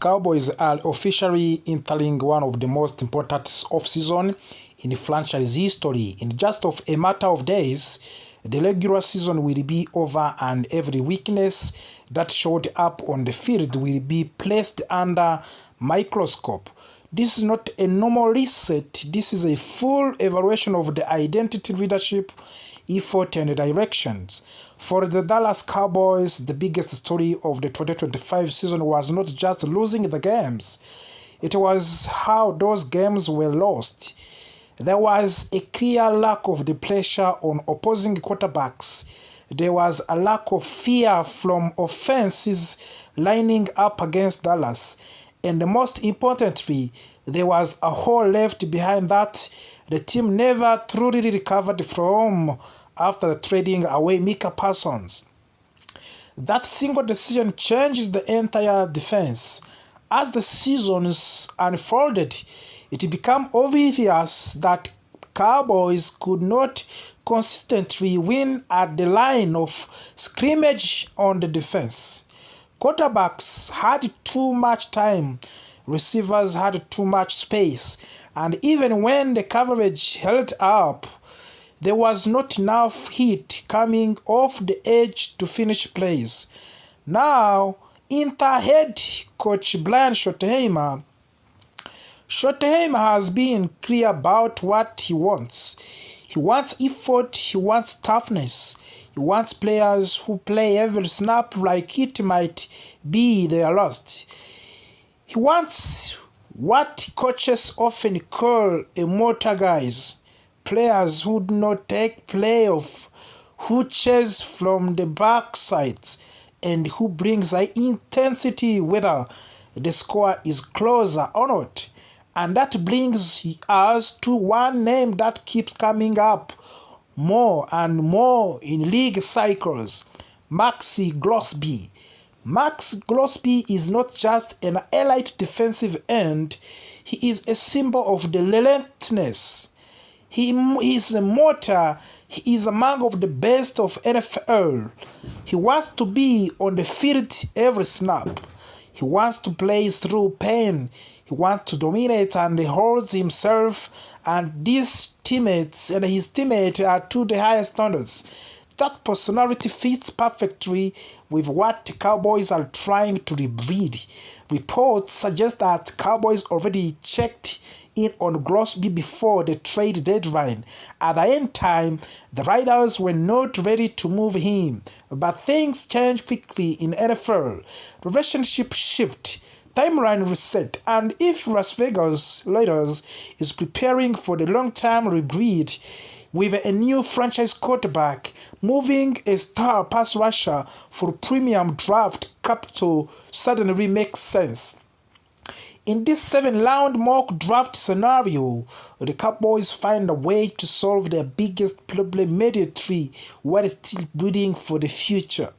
Cowboys are officially entering one of the most important off-season in franchise history. In just a matter of days, the regular season will be over and every weakness that showed up on the field will be placed under microscope. This is not a normal reset. This is a full evaluation of the identity, leadership, effort, and directions. For the Dallas Cowboys, the biggest story of the 2025 season was not just losing the games. It was how those games were lost. There was a clear lack of the pressure on opposing quarterbacks. There was a lack of fear from offenses lining up against Dallas. And most importantly, there was a hole left behind that the team never truly recovered from after trading away Micah Parsons. That single decision changed the entire defense. As the seasons unfolded, it became obvious that Cowboys could not consistently win at the line of scrimmage on the defense. Quarterbacks had too much time, receivers had too much space, and even when the coverage held up, there was not enough heat coming off the edge to finish plays. Now, Inter head coach Brian Schottenheimer has been clear about what he wants. He wants effort, he wants toughness, he wants players who play every snap like it might be their last. He wants what coaches often call a motor guys, players who do not take playoff, who chase from the backsides, and who brings the intensity whether the score is closer or not. And that brings us to one name that keeps coming up more and more in league cycles, Maxi Crosby. Max Crosby is not just an elite defensive end, he is a symbol of the relentlessness. He is a motor. He is among of the best of NFL. He wants to be on the field every snap. He wants to play through pain. He wants to dominate, and he holds himself and his teammates are to the highest standards. That personality fits perfectly with what the Cowboys are trying to rebreed. Reports suggest that Cowboys already checked in on Crosby before the trade deadline. At the end time, the Raiders were not ready to move him, but things change quickly in NFL. Relationship shift, timeline reset, and if Las Vegas Raiders is preparing for the long-term rebreed with a new franchise quarterback, moving a star pass rusher for premium draft capital suddenly makes sense. In this 7-round mock draft scenario, the Cowboys find a way to solve their biggest problem immediately while still building for the future.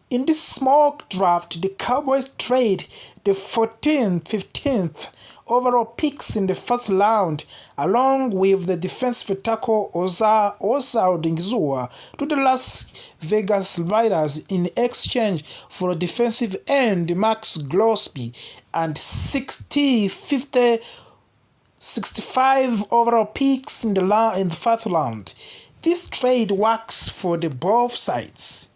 In this mock draft, the Cowboys trade the 14th, 15th overall picks in the first round, along with the defensive tackle Osa Odighizuwa, to the Las Vegas Raiders in exchange for a defensive end Max Crosby and 60, 50, 65 overall picks in the first round. This trade works for both sides.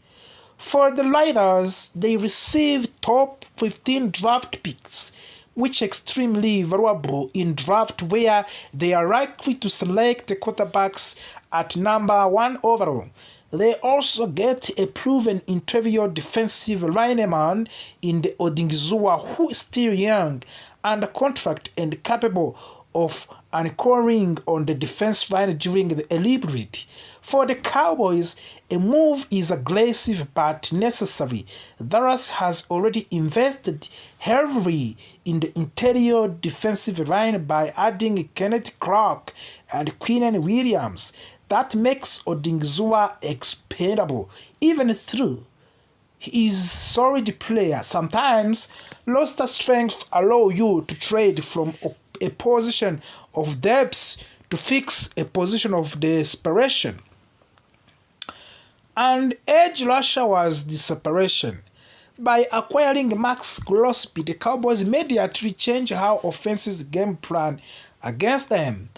For the Raiders, they received top 15 draft picks, which extremely valuable in draft where they are likely to select the quarterbacks at number 1 overall. They also get a proven interior defensive lineman in the Odighizuwa, who is still young, under contract and capable of anchoring on the defense line during the rebuild. For the Cowboys, a move is aggressive but necessary. Dallas has already invested heavily in the interior defensive line by adding Kenneth Clark and Quinnen Williams. That makes Odighizuwa expendable, even though he is a solid player. Sometimes roster strength allow you to trade from a position of depth to fix a position of desperation. And edge rusher was the separation. By acquiring Max Crosby, the Cowboys immediately changed how offenses game plan against them.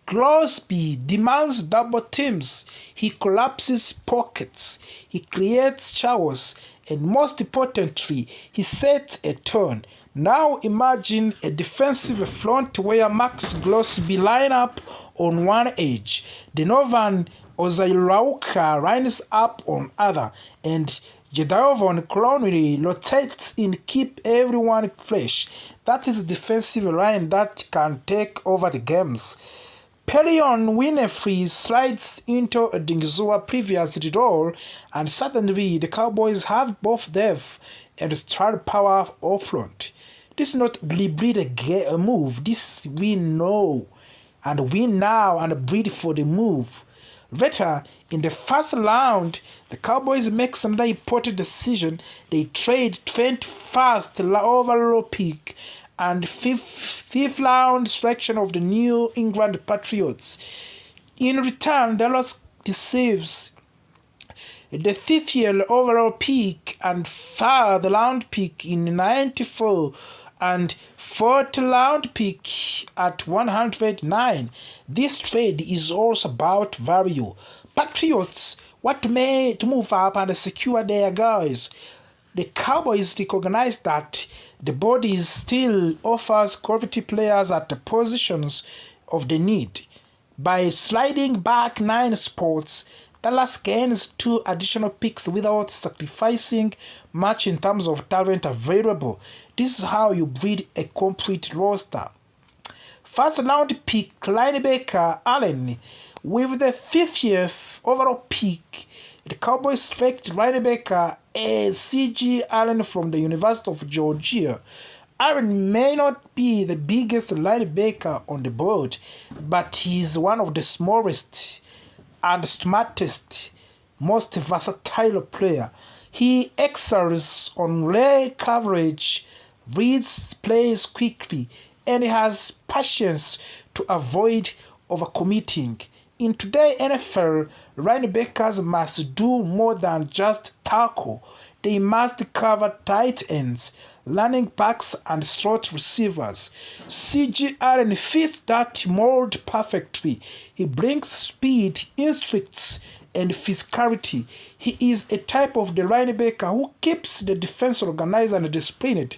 Crosby demands double teams, he collapses pockets, he creates chaos, and most importantly, he sets a tone. Now imagine a defensive front where Max Crosby line up on one edge, Donovan Ozirauka lines up on other, and Jadavon Clowney rotates in keep everyone fresh. That is a defensive line that can take over the games. Perion Winfrey slides into a Dingzua previously role, and suddenly the Cowboys have both depth and stride power up front. This is not bleed a move. This we know and win now and breed for the move. Later, in the first round, the Cowboys make another important decision. They trade 21st overall pick and fifth round selection of the New England Patriots. In return, Dallas receives the 5th overall pick and 3rd round pick in 94 and 4th round pick at 109. This trade is also about value. Patriots want to move up and secure their guys. The Cowboys recognize that the body still offers quality players at the positions of the need. By sliding back 9 spots, Dallas gains 2 additional picks without sacrificing much in terms of talent available. This is how you build a complete roster. First round pick linebacker Allen. With the 50th overall pick, the Cowboys select linebacker C.J. Allen from the University of Georgia. Allen may not be the biggest linebacker on the board, but he is one of the smallest and smartest, most versatile player. He excels on rare coverage, reads plays quickly, and has patience to avoid overcommitting. In today's NFL, linebackers must do more than just tackle. They must cover tight ends, running backs, and slot receivers. C.J. Allen fits that mold perfectly. He brings speed, instincts, and physicality. He is a type of the linebacker who keeps the defense organized and disciplined.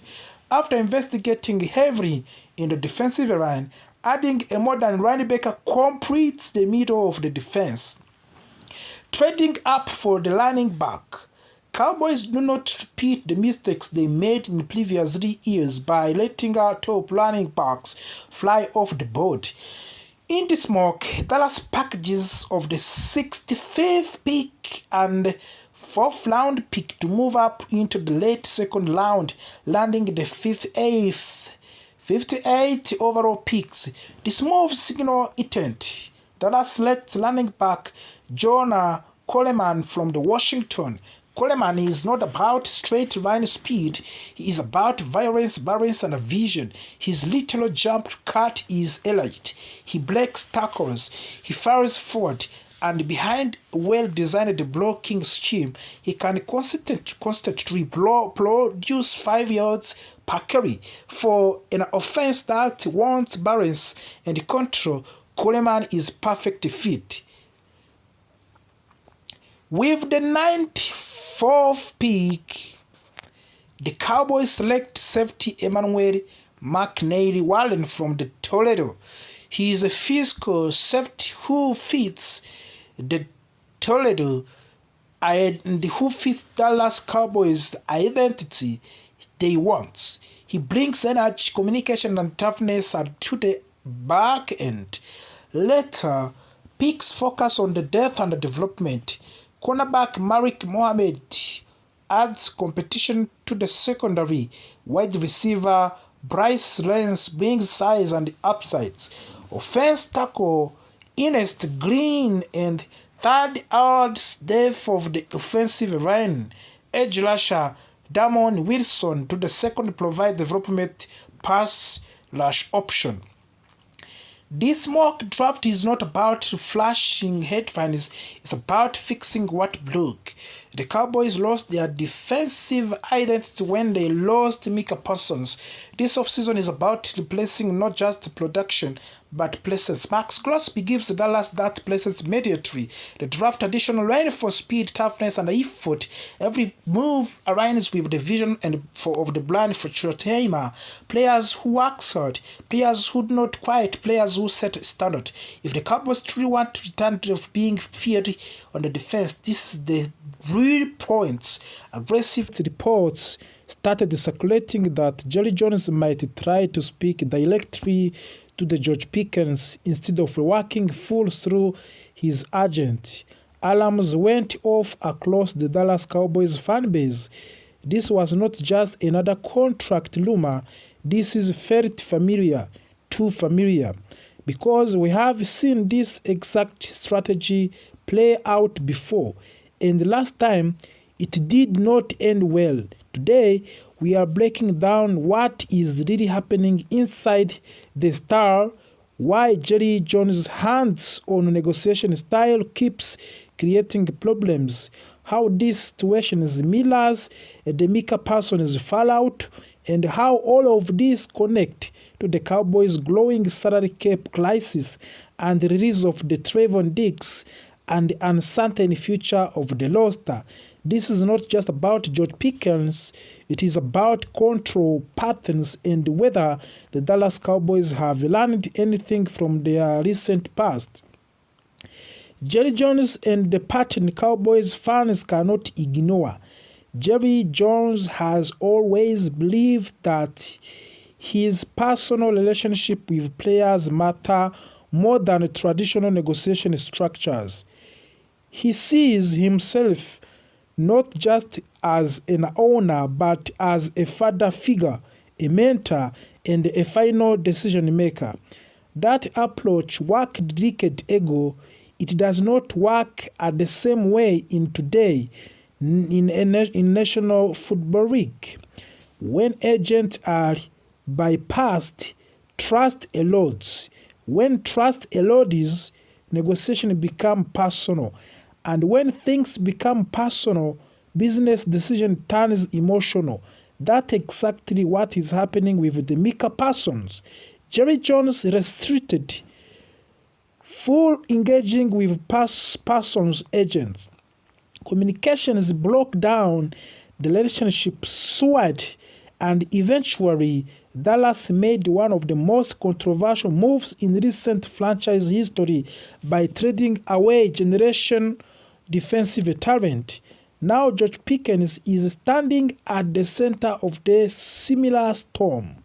After investigating heavily in the defensive line, adding a modern linebacker completes the middle of the defense. Trading up for the running back. Cowboys do not repeat the mistakes they made in previous years by letting our top running backs fly off the board. In this mock, Dallas packages of the 65th pick and 4th round pick to move up into the late 2nd round, landing the 58 overall picks. This move signals intent. Dallas selects running back Jonah Coleman from the Washington. Coleman is not about straight line speed. He is about violence, balance, and vision. His little jump cut is elite. He breaks tackles. He fires forward. And behind a well-designed blocking scheme, he can constantly produce 5 yards per carry. For an offense that wants balance and control, Coleman is perfect fit. With the 94th pick, the Cowboys select safety Emmanuel McNary Wallen from the Toledo. He is a physical safety who fits the Toledo and who fits Dallas Cowboys identity they want. He brings energy, communication, and toughness to the back end. Later, picks focus on the depth and the development. Cornerback Malik Mohammed adds competition to the secondary. Wide receiver Bryce Lance brings size and upsides. Offense tackle Ernest Green and third adds depth of the offensive line. Edge rusher Damon Wilson to the second provide development pass rush option. This mock draft is not about flashing headlines, it's about fixing what broke. The Cowboys lost their defensive identity when they lost Micah Parsons. This offseason is about replacing not just production, but presence. Max Crosby gives Dallas that presence immediately. The draft additional line for speed, toughness, and effort. Every move aligns with the vision of the brand for short-timer. Players who work hard, players who do not quiet, players who set a standard. If the Cowboys truly want to return to being feared on the defense, this is the real points. Aggressive reports started circulating that Jerry Jones might try to speak directly to the George Pickens instead of working full through his agent. Alarms went off across the Dallas Cowboys fan base. This was not just another contract rumor. This is felt familiar, too familiar, because we have seen this exact strategy play out before, and last time it did not end well. Today, we are breaking down what is really happening inside the star, why Jerry Jones' hands-on negotiation style keeps creating problems, how this situation mirrors the Micah Parsons fallout, and how all of this connect to the Cowboys' growing salary cap crisis and the release of the Trayvon Diggs and the uncertain future of the roster. This is not just about George Pickens, it is about control patterns and whether the Dallas Cowboys have learned anything from their recent past. Jerry Jones and the pattern Cowboys fans cannot ignore. Jerry Jones has always believed that his personal relationship with players matter more than traditional negotiation structures. He sees himself not just as an owner, but as a father figure, a mentor, and a final decision maker. That approach worked decades ago. It does not work at the same way in today in National Football League. When agents are bypassed, trust erodes. When trust erodes, negotiation becomes personal. And when things become personal, business decision turns emotional. That's exactly what is happening with the Micah Parsons. Jerry Jones restricted full engaging with Parsons agents. Communications broke down, the relationship soured, and eventually Dallas made one of the most controversial moves in recent franchise history by trading away generation defensive talent. Now George Pickens is standing at the center of the similar storm.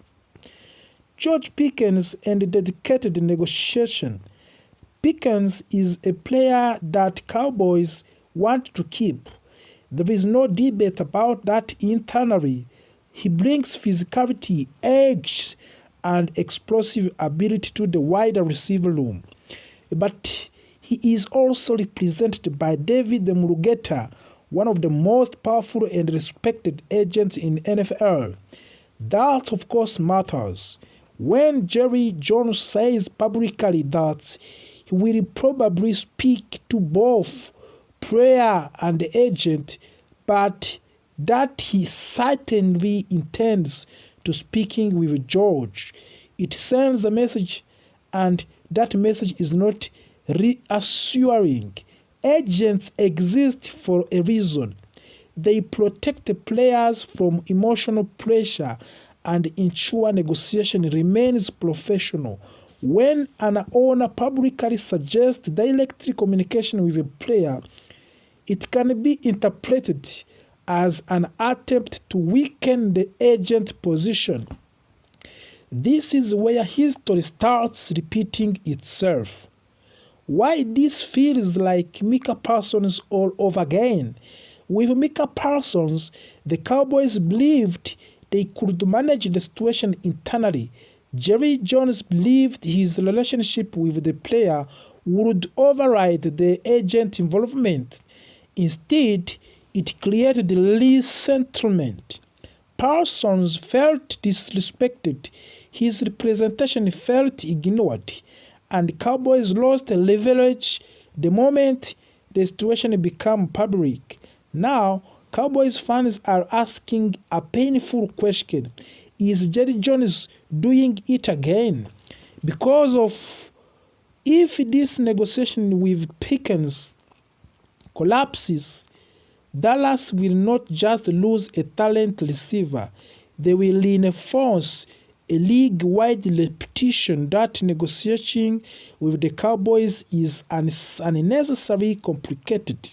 George Pickens and the dedicated negotiation. Pickens is a player that Cowboys want to keep. There is no debate about that internally. He brings physicality, edge, and explosive ability to the wider receiver room. But he is also represented by David Murugeta, one of the most powerful and respected agents in NFL. That, of course, matters. When Jerry Jones says publicly that he will probably speak to both player and agent, but that he certainly intends to speaking with George, it sends a message, and that message is not reassuring. Agents exist for a reason. They protect the players from emotional pressure and ensure negotiation remains professional. When an owner publicly suggests direct communication with a player, it can be interpreted as an attempt to weaken the agent's position. This is where history starts repeating itself. Why this feels like Micah Parsons all over again? With Micah Parsons, the Cowboys believed they could manage the situation internally. Jerry Jones believed his relationship with the player would override the agent involvement. Instead, it created resentment. Parsons felt disrespected, his representation felt ignored, and Cowboys lost leverage the moment the situation became public. Now, Cowboys fans are asking a painful question. Is Jerry Jones doing it again? Because of if this negotiation with Pickens collapses, Dallas will not just lose a talent receiver, they will reinforce a league-wide reputation that negotiating with the Cowboys is unnecessarily complicated.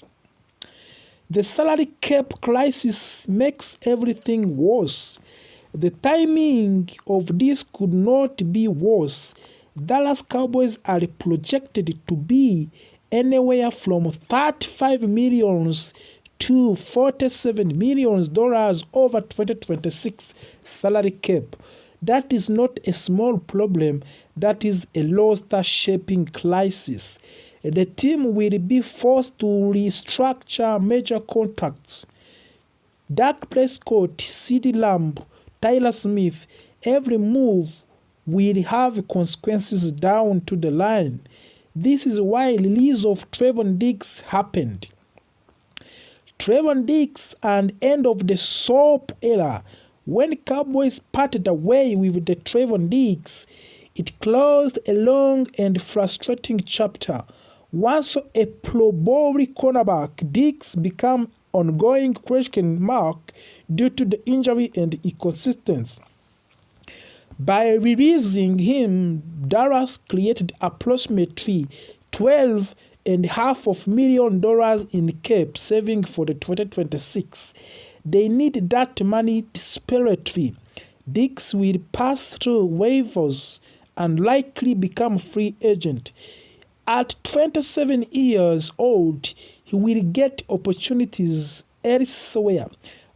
The salary cap crisis makes everything worse. The timing of this could not be worse. Dallas Cowboys are projected to be anywhere from $35 million to $47 million over 2026 salary cap. That is not a small problem, that is a roster-shaping crisis. The team will be forced to restructure major contracts. Dak Prescott, CeeDee Lamb, Tyler Smith, every move will have consequences down to the line. This is why release of Trevon Diggs happened. Trevon Diggs and end of the soap era. When Cowboys parted away with the Trevon Diggs, it closed a long and frustrating chapter. Once a Pro Bowl cornerback, Diggs became ongoing question mark due to the injury and inconsistency. By releasing him, Dallas created approximately $12.5 million in cap saving for the 2026. They need that money desperately. Diggs will pass through waivers and likely become free agent. At 27 years old, he will get opportunities elsewhere,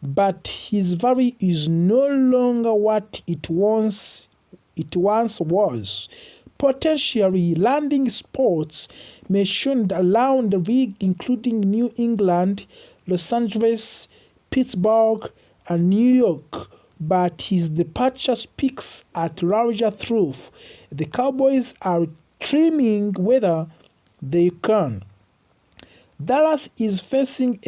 but his value is no longer what it once was. Potentially, landing spots may shown around the league, including New England, Los Angeles, Pittsburgh, and New York, but his departure speaks at larger truth. The Cowboys are trimming whether they can. Dallas is facing a